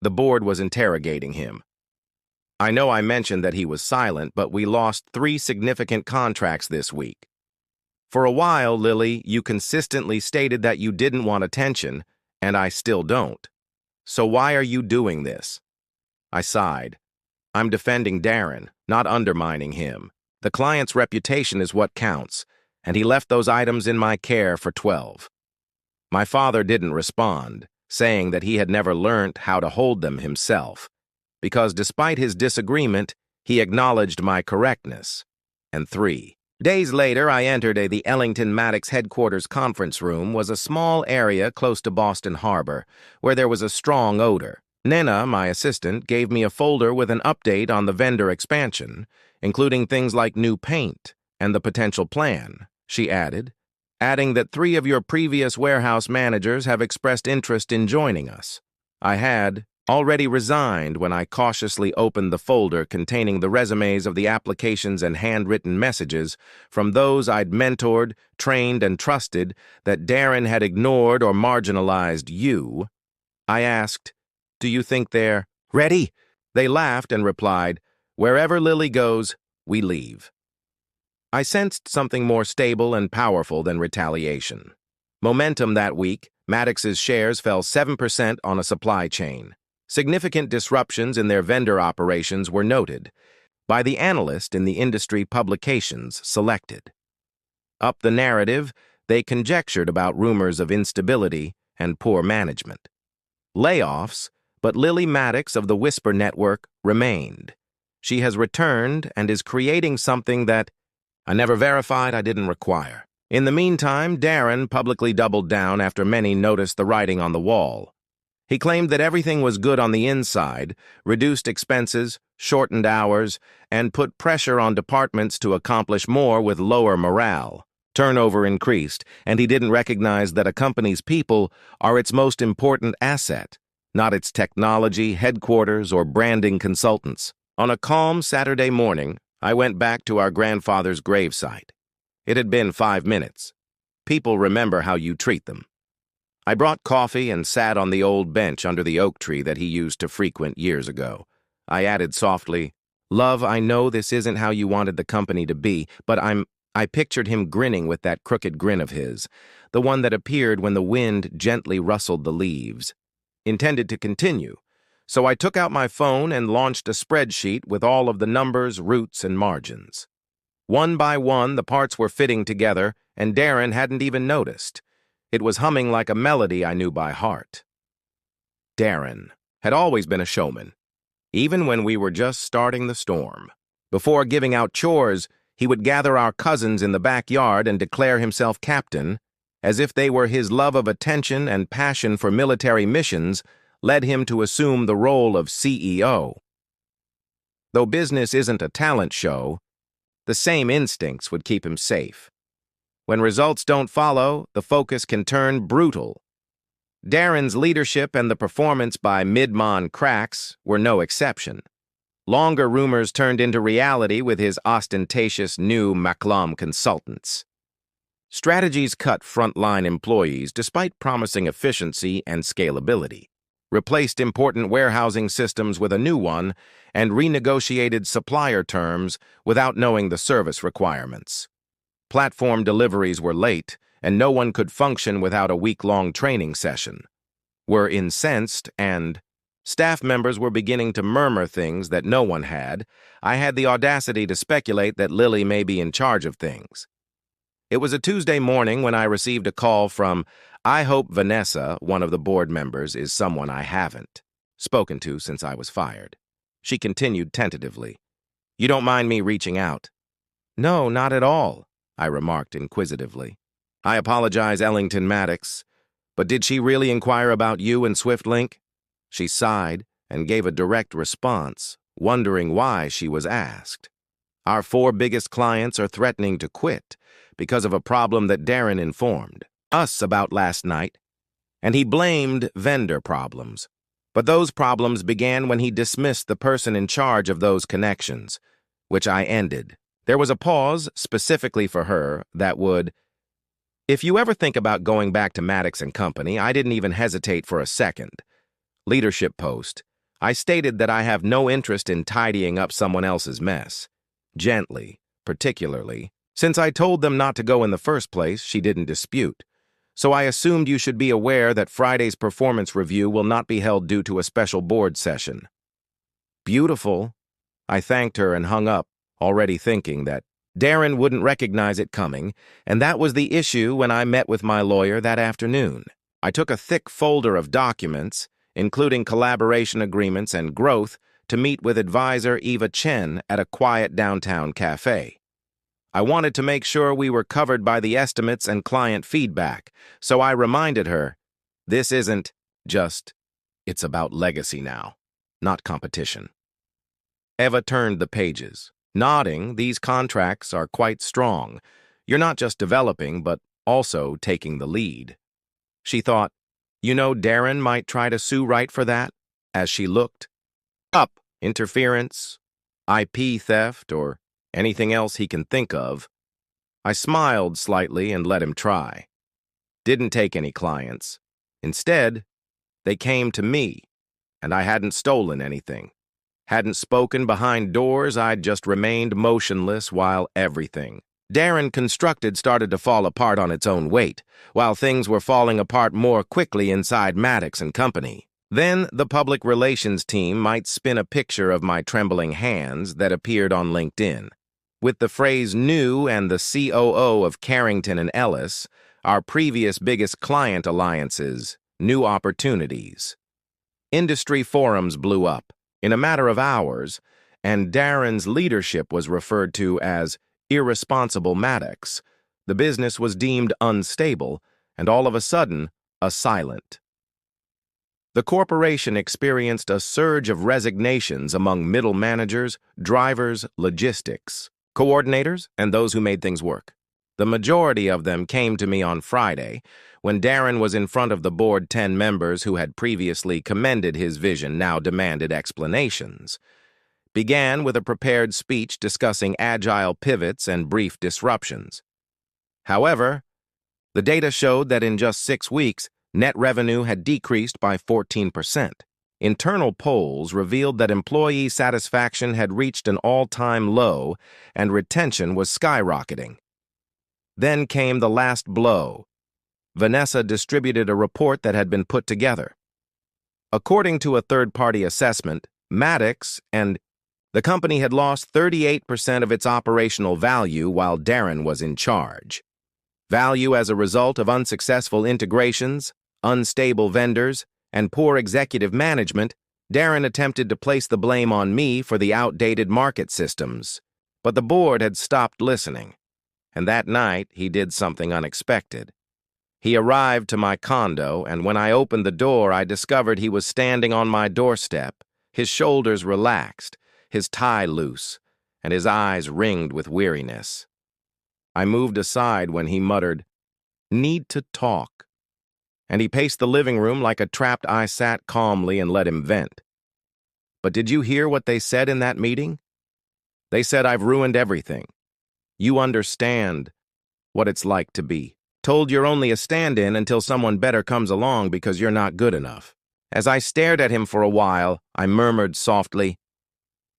The board was interrogating him. I know I mentioned that he was silent, but we lost 3 significant contracts this week. For a while, Lily, you consistently stated that you didn't want attention, and I still don't. So why are you doing this? I sighed. I'm defending Darren, not undermining him. The client's reputation is what counts, and he left those items in my care for 12. My father didn't respond, saying that he had never learnt how to hold them himself, because despite his disagreement, he acknowledged my correctness. And 3 days later, I entered the Ellington Maddox headquarters conference room was a small area close to Boston Harbor, where there was a strong odor. Nina, my assistant, gave me a folder with an update on the vendor expansion, including things like new paint and the potential plan, she adding that 3 of your previous warehouse managers have expressed interest in joining us. I had already resigned when I cautiously opened the folder containing the resumes of the applications and handwritten messages from those I'd mentored, trained, and trusted that Darren had ignored or marginalized you. I asked, "Do you think they're ready?" They laughed and replied, "Wherever Lily goes, we leave." I sensed something more stable and powerful than retaliation. Momentum that week, Maddox's shares fell 7% on a supply chain. Significant disruptions in their vendor operations were noted by the analyst in the industry publications selected. Up the narrative, they conjectured about rumors of instability and poor management. Layoffs, but Lily Maddox of the Whisper Network remained. She has returned and is creating something that I never verified, I didn't require. In the meantime, Darren publicly doubled down after many noticed the writing on the wall. He claimed that everything was good on the inside, reduced expenses, shortened hours, and put pressure on departments to accomplish more with lower morale. Turnover increased, and he didn't recognize that a company's people are its most important asset, not its technology, headquarters, or branding consultants. On a calm Saturday morning, I went back to our grandfather's gravesite. It had been 5 minutes. People remember how you treat them. I brought coffee and sat on the old bench under the oak tree that he used to frequent years ago. I added softly, "Love, I know this isn't how you wanted the company to be, but I pictured him grinning with that crooked grin of his, the one that appeared when the wind gently rustled the leaves. Intended to continue, so I took out my phone and launched a spreadsheet with all of the numbers, routes, and margins. One by one, the parts were fitting together, and Darren hadn't even noticed. It was humming like a melody I knew by heart. Darren had always been a showman, even when we were just starting the storm. Before giving out chores, he would gather our cousins in the backyard and declare himself captain, as if they were his love of attention and passion for military missions led him to assume the role of CEO. Though business isn't a talent show, the same instincts would keep him safe. When results don't follow, the focus can turn brutal. Darren's leadership and the performance by mid-mon cracks were no exception. Longer rumors turned into reality with his ostentatious new McClum consultants. Strategies cut frontline employees despite promising efficiency and scalability, replaced important warehousing systems with a new one, and renegotiated supplier terms without knowing the service requirements. Platform deliveries were late, and no one could function without a week-long training session. Were incensed, and staff members were beginning to murmur things that no one had. I had the audacity to speculate that Lily may be in charge of things. It was a Tuesday morning when I received a call from, "I hope Vanessa, one of the board members, is someone I haven't spoken to since I was fired." She continued tentatively, "You don't mind me reaching out?" "No, not at all," I remarked inquisitively. "I apologize, Ellington Maddox, but did she really inquire about you and SwiftLink?" She sighed and gave a direct response, wondering why she was asked. "Our 4 biggest clients are threatening to quit because of a problem that Darren informed us about last night, and he blamed vendor problems. But those problems began when he dismissed the person in charge of those connections, which I ended. There was a pause specifically for her that would, if you ever think about going back to Maddox and Company, I didn't even hesitate for a second. Leadership post, I stated that I have no interest in tidying up someone else's mess. Gently, particularly. Since I told them not to go in the first place, she didn't dispute. So I assumed you should be aware that Friday's performance review will not be held due to a special board session. Beautiful. I thanked her and hung up, already thinking that Darren wouldn't recognize it coming, and that was the issue when I met with my lawyer that afternoon. I took a thick folder of documents, including collaboration agreements and growth, to meet with advisor Eva Chen at a quiet downtown cafe. I wanted to make sure we were covered by the estimates and client feedback, so I reminded her, this isn't just, it's about legacy now, not competition. Eva turned the pages. Nodding, these contracts are quite strong. You're not just developing, but also taking the lead. She thought, you know, Darren might try to sue Wright for that, as she looked up interference, IP theft, or anything else he can think of. I smiled slightly and let him try. Didn't take any clients. Instead, they came to me, and I hadn't stolen anything. Hadn't spoken behind doors, I'd just remained motionless while everything Darren constructed started to fall apart on its own weight, while things were falling apart more quickly inside Maddox and Company. Then the public relations team might spin a picture of my trembling hands that appeared on LinkedIn. With the phrase new and the COO of Carrington and Ellis, our previous biggest client alliances, new opportunities. Industry forums blew up in a matter of hours, and Darren's leadership was referred to as irresponsible Maddox. The business was deemed unstable, and all of a sudden, silent. The corporation experienced a surge of resignations among middle managers, drivers, logistics, coordinators, and those who made things work. The majority of them came to me on Friday, when Darren was in front of the board. 10 members who had previously commended his vision now demanded explanations. Began with a prepared speech discussing agile pivots and brief disruptions. However, the data showed that in just 6 weeks, net revenue had decreased by 14%. Internal polls revealed that employee satisfaction had reached an all-time low and retention was skyrocketing. Then came the last blow. Vanessa distributed a report that had been put together. According to a third-party assessment, Maddox and the company had lost 38% of its operational value while Darren was in charge. Value as a result of unsuccessful integrations, unstable vendors, and poor executive management. Darren attempted to place the blame on me for the outdated market systems. But the board had stopped listening, and that night he did something unexpected. He arrived to my condo, and when I opened the door, I discovered he was standing on my doorstep, his shoulders relaxed, his tie loose, and his eyes ringed with weariness. I moved aside when he muttered, "Need to talk." And he paced the living room like a trapped. I sat calmly and let him vent. But did you hear what they said in that meeting? They said I've ruined everything. You understand what it's like to be told you're only a stand-in until someone better comes along because you're not good enough. As I stared at him for a while, I murmured softly,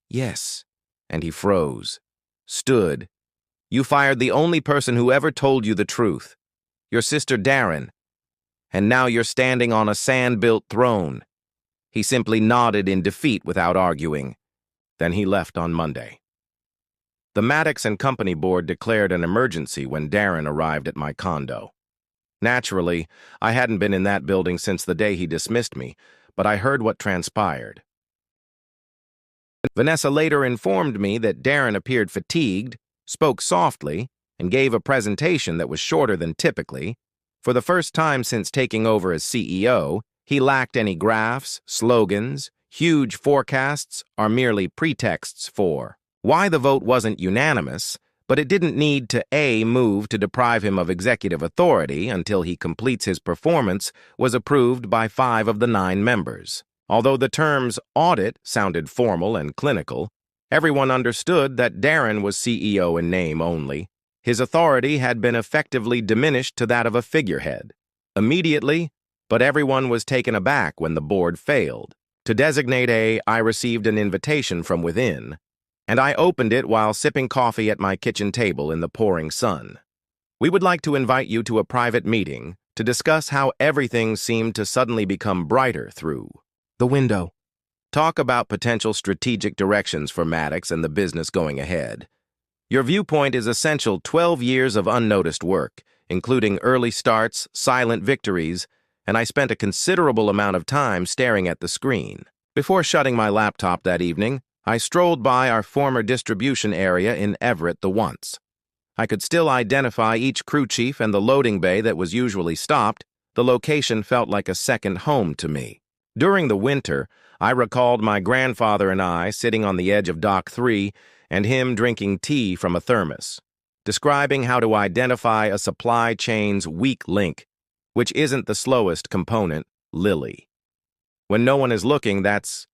"Yes," and he froze, stood. "You fired the only person who ever told you the truth, your sister Darren, and now you're standing on a sand-built throne." He simply nodded in defeat without arguing. Then he left on Monday. The Maddox and Company board declared an emergency when Darren arrived at my condo. Naturally, I hadn't been in that building since the day he dismissed me, but I heard what transpired. Vanessa later informed me that Darren appeared fatigued, spoke softly, and gave a presentation that was shorter than typically. For the first time since taking over as CEO, he lacked any graphs, slogans, huge forecasts, or merely pretexts for why the vote wasn't unanimous, but it didn't need to move to deprive him of executive authority until he completes his performance was approved by 5 of the 9 members. Although the terms audit sounded formal and clinical, everyone understood that Darren was CEO in name only. His authority had been effectively diminished to that of a figurehead. Immediately, but everyone was taken aback when the board failed. To designate I received an invitation from within, and I opened it while sipping coffee at my kitchen table in the pouring sun. We would like to invite you to a private meeting to discuss how everything seemed to suddenly become brighter through the window. Talk about potential strategic directions for Maddox and the business going ahead. Your viewpoint is essential 12 years of unnoticed work, including early starts, silent victories, and I spent a considerable amount of time staring at the screen. Before shutting my laptop that evening, I strolled by our former distribution area in Everett the once. I could still identify each crew chief and the loading bay that was usually stopped. The location felt like a second home to me. During the winter, I recalled my grandfather and I sitting on the edge of Dock 3 and him drinking tea from a thermos, describing how to identify a supply chain's weak link, which isn't the slowest component, Lily. When no one is looking, that's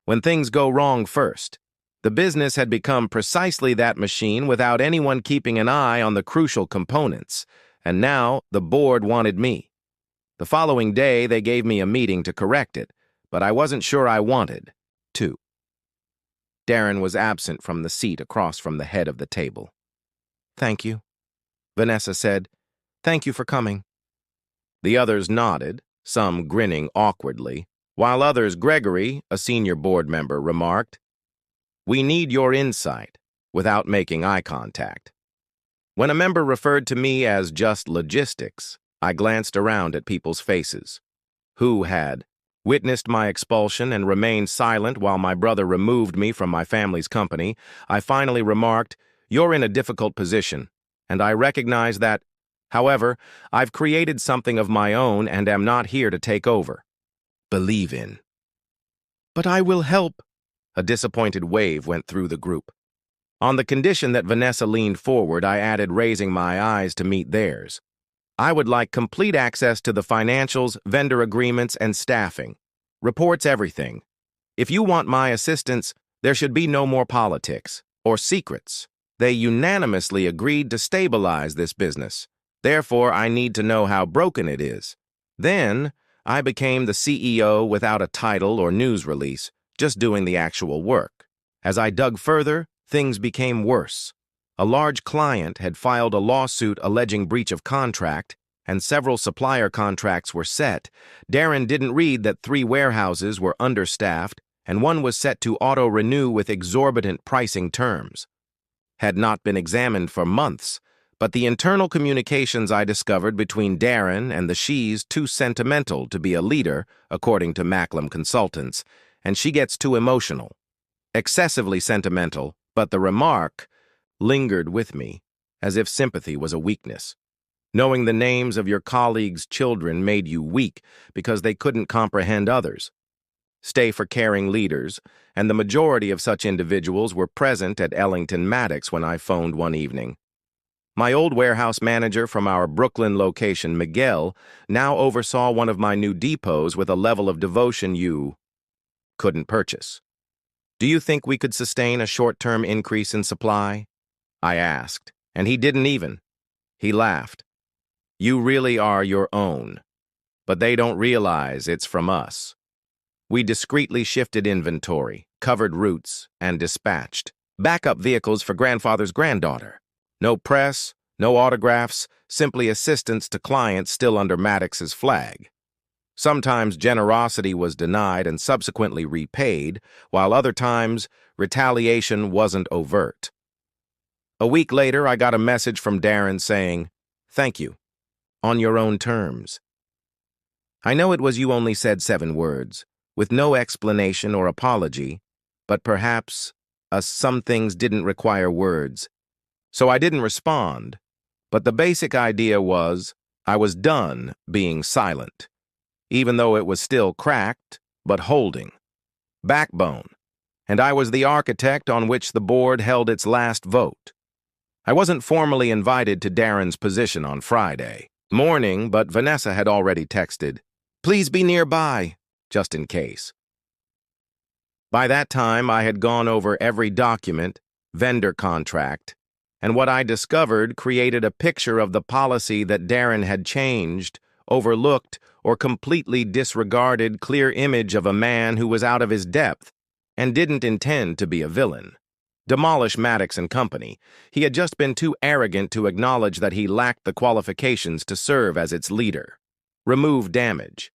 when things go wrong first. The business had become precisely that machine without anyone keeping an eye on the crucial components, and now the board wanted me. The following day, they gave me a meeting to correct it, but I wasn't sure I wanted to. Darren was absent from the seat across from the head of the table. "Thank you," Vanessa said. "Thank you for coming." The others nodded, some grinning awkwardly, while others, Gregory, a senior board member, remarked, "We need your insight," without making eye contact. When a member referred to me as just logistics, I glanced around at people's faces. Who had witnessed my expulsion and remained silent while my brother removed me from my family's company? I finally remarked, "You're in a difficult position, and I recognize that. However, I've created something of my own and am not here to take over. Believe in." "But I will help." A disappointed wave went through the group. On the condition that Vanessa leaned forward, I added, raising my eyes to meet theirs. "I would like complete access to the financials, vendor agreements, and staffing. Reports, everything. If you want my assistance, there should be no more politics or secrets. They unanimously agreed to stabilize this business. Therefore, I need to know how broken it is." Then, I became the CEO without a title or news release, just doing the actual work. As I dug further, things became worse. A large client had filed a lawsuit alleging breach of contract, and several supplier contracts were set. Darren didn't read that 3 warehouses were understaffed, and one was set to auto-renew with exorbitant pricing terms. Had not been examined for months, but the internal communications I discovered between Darren and the she's too sentimental to be a leader, according to Macklem Consultants, and she gets too emotional. Excessively sentimental, but the remark lingered with me, as if sympathy was a weakness. Knowing the names of your colleagues' children made you weak because they couldn't comprehend others. Stay for caring leaders, and the majority of such individuals were present at Ellington Maddox when I phoned one evening. My old warehouse manager from our Brooklyn location, Miguel, now oversaw one of my new depots with a level of devotion you couldn't purchase. "Do you think we could sustain a short-term increase in supply?" I asked, and he didn't even. He laughed. "You really are your own, but they don't realize it's from us." We discreetly shifted inventory, covered routes, and dispatched backup vehicles for grandfather's granddaughter. No press, no autographs, simply assistance to clients still under Maddox's flag. Sometimes generosity was denied and subsequently repaid, while other times retaliation wasn't overt. A week later, I got a message from Darren saying, "Thank you. On your own terms." I know it was you only said 7 words, with no explanation or apology, but perhaps some things didn't require words. So I didn't respond, but the basic idea was I was done being silent, even though it was still cracked, but holding backbone, and I was the architect on which the board held its last vote. I wasn't formally invited to Darren's position on Friday morning, but Vanessa had already texted, "Please be nearby," just in case. By that time, I had gone over every document, vendor contract, and what I discovered created a picture of the policy that Darren had changed, overlooked, or completely disregarded clear image of a man who was out of his depth and didn't intend to be a villain. Demolish Maddox and Company. He had just been too arrogant to acknowledge that he lacked the qualifications to serve as its leader. Remove damage.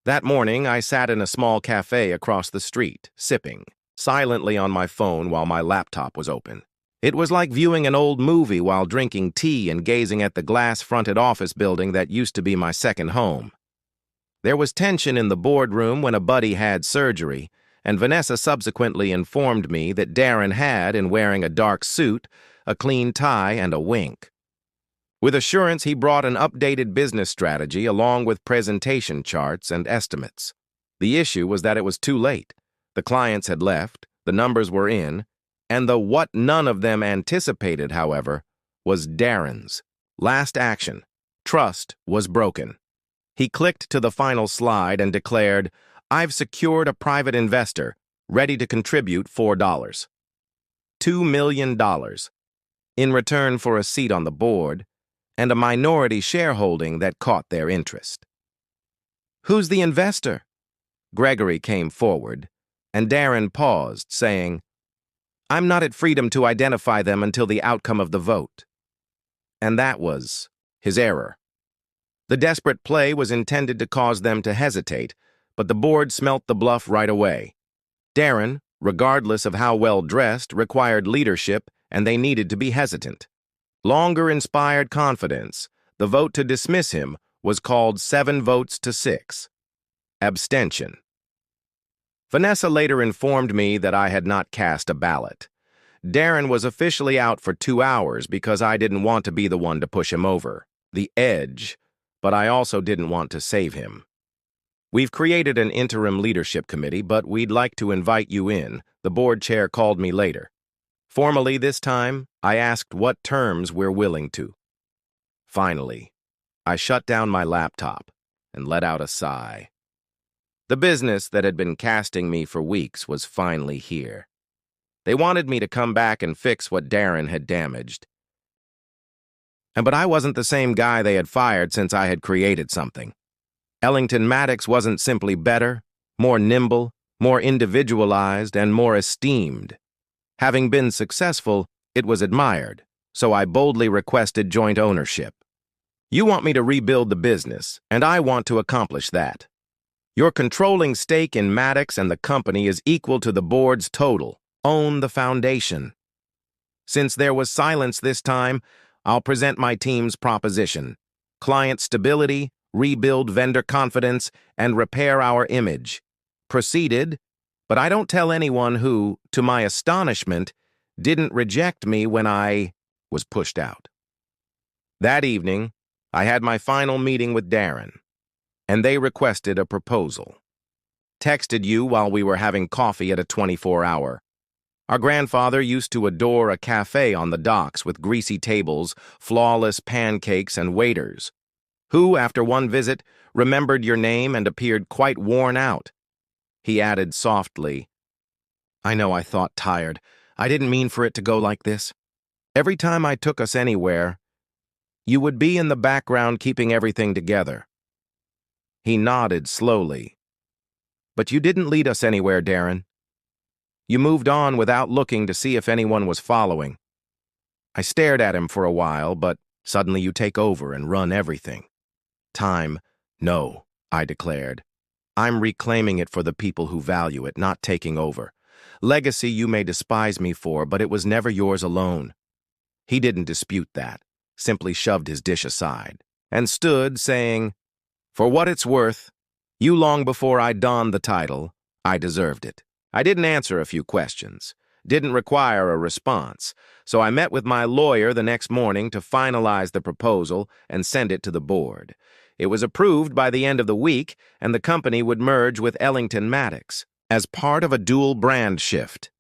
That morning, I sat in a small cafe across the street, sipping, silently on my phone while my laptop was open. It was like viewing an old movie while drinking tea and gazing at the glass-fronted office building that used to be my second home. There was tension in the boardroom when a buddy had surgery, and Vanessa subsequently informed me that Darren had, in wearing a dark suit, a clean tie, and a wink. With assurance, he brought an updated business strategy along with presentation charts and estimates. The issue was that it was too late. The clients had left, the numbers were in, and what none of them anticipated, however, was Darren's. Last action. Trust was broken. He clicked to the final slide and declared, "I've secured a private investor, ready to contribute $4. $2 million. In return for a seat on the board, and a minority shareholding that caught their interest." "Who's the investor?" Gregory came forward, and Darren paused, saying, "I'm not at freedom to identify them until the outcome of the vote." And that was his error. The desperate play was intended to cause them to hesitate, but the board smelt the bluff right away. Darren, regardless of how well dressed, required leadership, and they needed to be hesitant. Longer inspired confidence. The vote to dismiss him was called 7 votes to 6. Abstention. Vanessa later informed me that I had not cast a ballot. Darren was officially out for 2 hours because I didn't want to be the one to push him over the edge, but I also didn't want to save him. "We've created an interim leadership committee, but we'd like to invite you in," the board chair called me later. Formally this time, I asked what terms we're willing to. Finally, I shut down my laptop and let out a sigh. The business that had been casting me for weeks was finally here. They wanted me to come back and fix what Darren had damaged. But I wasn't the same guy they had fired since I had created something. Ellington Maddox wasn't simply better, more nimble, more individualized, and more esteemed. Having been successful, it was admired, so I boldly requested joint ownership. "You want me to rebuild the business, and I want to accomplish that. Your controlling stake in Maddox and the company is equal to the board's total. Own the foundation." Since there was silence this time, I'll present my team's proposition. Client stability, rebuild vendor confidence, and repair our image. Proceeded, but I don't tell anyone who, to my astonishment, didn't reject me when I was pushed out. That evening, I had my final meeting with Darren, and they requested a proposal. Texted you while we were having coffee at a 24-hour. Our grandfather used to adore a cafe on the docks with greasy tables, flawless pancakes, and waiters, who, after one visit, remembered your name and appeared quite worn out. He added softly, "I know I thought tired. I didn't mean for it to go like this. Every time I took us anywhere, you would be in the background keeping everything together." He nodded slowly. "But you didn't lead us anywhere, Darren. You moved on without looking to see if anyone was following. I stared at him for a while, but suddenly you take over and run everything." "Time, no," I declared. "I'm reclaiming it for the people who value it, not taking over. Legacy you may despise me for, but it was never yours alone." He didn't dispute that, simply shoved his dish aside, and stood, saying, "For what it's worth, you long before I donned the title, I deserved it. I didn't answer a few questions, didn't require a response, so I met with my lawyer the next morning to finalize the proposal and send it to the board. It was approved by the end of the week, and the company would merge with Ellington Maddox as part of a dual brand shift.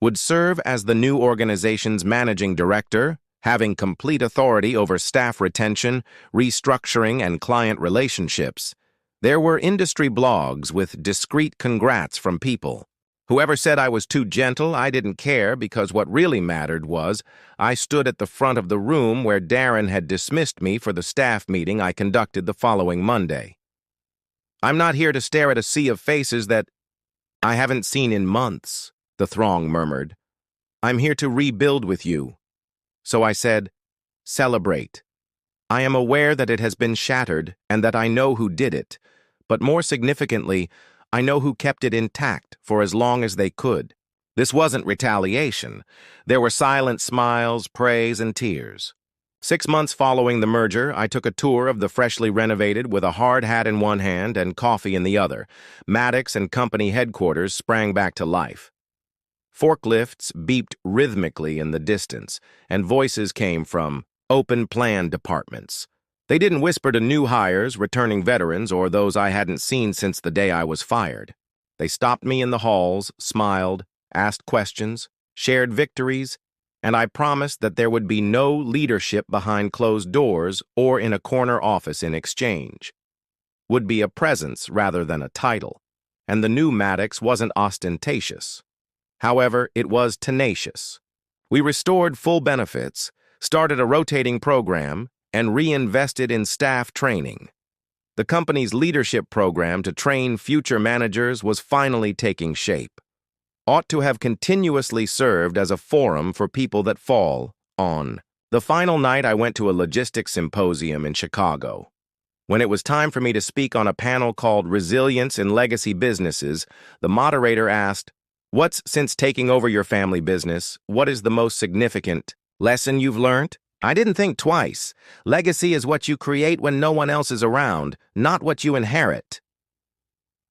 Would serve as the new organization's managing director, having complete authority over staff retention, restructuring, and client relationships. There were industry blogs with discreet congrats from people. Whoever said I was too gentle, I didn't care, because what really mattered was I stood at the front of the room where Darren had dismissed me for the staff meeting I conducted the following Monday. I'm not here to stare at a sea of faces that I haven't seen in months, the throng murmured. I'm here to rebuild with you. So I said, celebrate. I am aware that it has been shattered and that I know who did it, but more significantly, I know who kept it intact for as long as they could. This wasn't retaliation. There were silent smiles, praise, and tears. 6 months following the merger, I took a tour of the freshly renovated with a hard hat in one hand and coffee in the other. Maddox and company headquarters sprang back to life. Forklifts beeped rhythmically in the distance, and voices came from open plan departments. They didn't whisper to new hires, returning veterans, or those I hadn't seen since the day I was fired. They stopped me in the halls, smiled, asked questions, shared victories, and I promised that there would be no leadership behind closed doors or in a corner office in exchange. Would be a presence rather than a title, and the new Maddox wasn't ostentatious. However, it was tenacious. We restored full benefits, started a rotating program, and reinvested in staff training. The company's leadership program to train future managers was finally taking shape. Ought to have continuously served as a forum for people that fall on. The final night I went to a logistics symposium in Chicago. When it was time for me to speak on a panel called Resilience in Legacy Businesses, the moderator asked, since taking over your family business, what is the most significant lesson you've learned? I didn't think twice. Legacy is what you create when no one else is around, not what you inherit.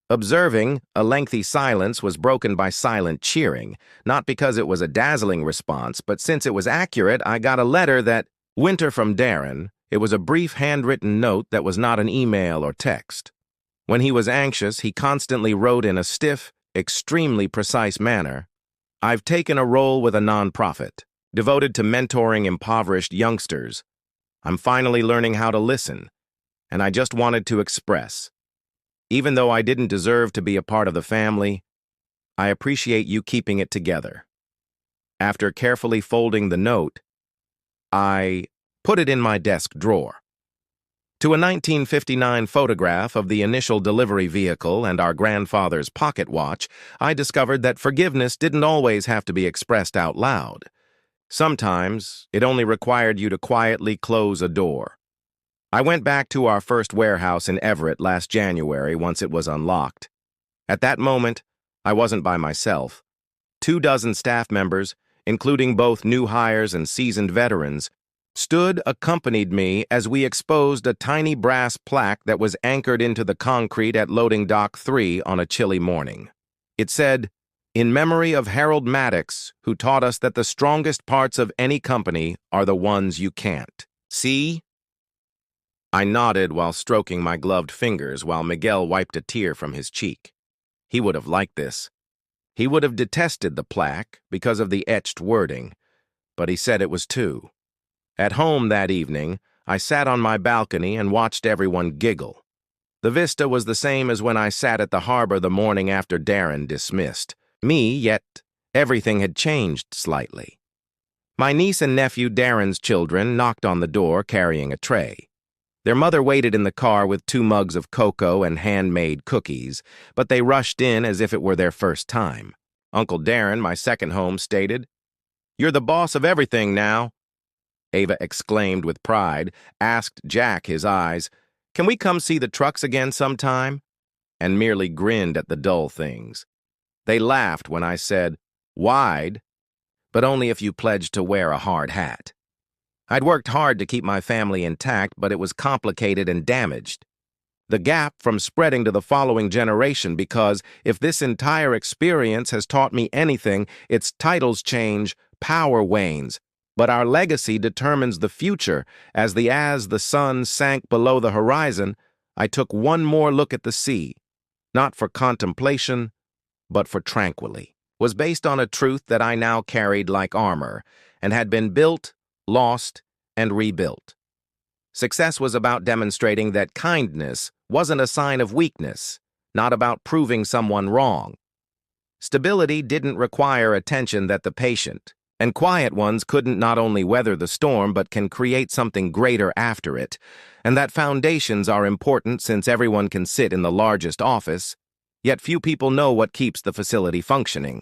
Observing, a lengthy silence was broken by silent cheering, not because it was a dazzling response, but since it was accurate, I got a letter that, Winter from Darren. It was a brief handwritten note that was not an email or text. When he was anxious, he constantly wrote in a stiff, extremely precise manner, I've taken a role with a nonprofit, devoted to mentoring impoverished youngsters. I'm finally learning how to listen, and I just wanted to express. Even though I didn't deserve to be a part of the family, I appreciate you keeping it together. After carefully folding the note, I put it in my desk drawer. To a 1959 photograph of the initial delivery vehicle and our grandfather's pocket watch, I discovered that forgiveness didn't always have to be expressed out loud. Sometimes, it only required you to quietly close a door. I went back to our first warehouse in Everett last January once it was unlocked. At that moment, I wasn't by myself. 24 staff members, including both new hires and seasoned veterans, accompanied me as we exposed a tiny brass plaque that was anchored into the concrete at Loading Dock 3 on a chilly morning. It said, "In memory of Harold Maddox, who taught us that the strongest parts of any company are the ones you can't see." I nodded while stroking my gloved fingers while Miguel wiped a tear from his cheek. He would have liked this. He would have detested the plaque because of the etched wording, but he said it was too. At home that evening, I sat on my balcony and watched everyone giggle. The vista was the same as when I sat at the harbor the morning after Darren dismissed me, yet everything had changed slightly. My niece and nephew Darren's children knocked on the door carrying a tray. Their mother waited in the car with 2 mugs of cocoa and handmade cookies, but they rushed in as if it were their first time. Uncle Darren, my second home, stated, "You're the boss of everything now." Ava exclaimed with pride, asked Jack, his eyes, "Can we come see the trucks again sometime?" and merely grinned at the dull things. They laughed when I said, "Wide, but only if you pledged to wear a hard hat." I'd worked hard to keep my family intact, but it was complicated and damaged. The gap from spreading to the following generation because if this entire experience has taught me anything, its titles change, power wanes, but our legacy determines the future. As the sun sank below the horizon, I took one more look at the sea, not for contemplation, but for tranquilly. Was based on a truth that I now carried like armor, and had been built, lost, and rebuilt. Success was about demonstrating that kindness wasn't a sign of weakness, not about proving someone wrong. Stability didn't require attention that the patient, And quiet ones couldn't not only weather the storm but can create something greater after it, and that foundations are important since everyone can sit in the largest office, yet few people know what keeps the facility functioning.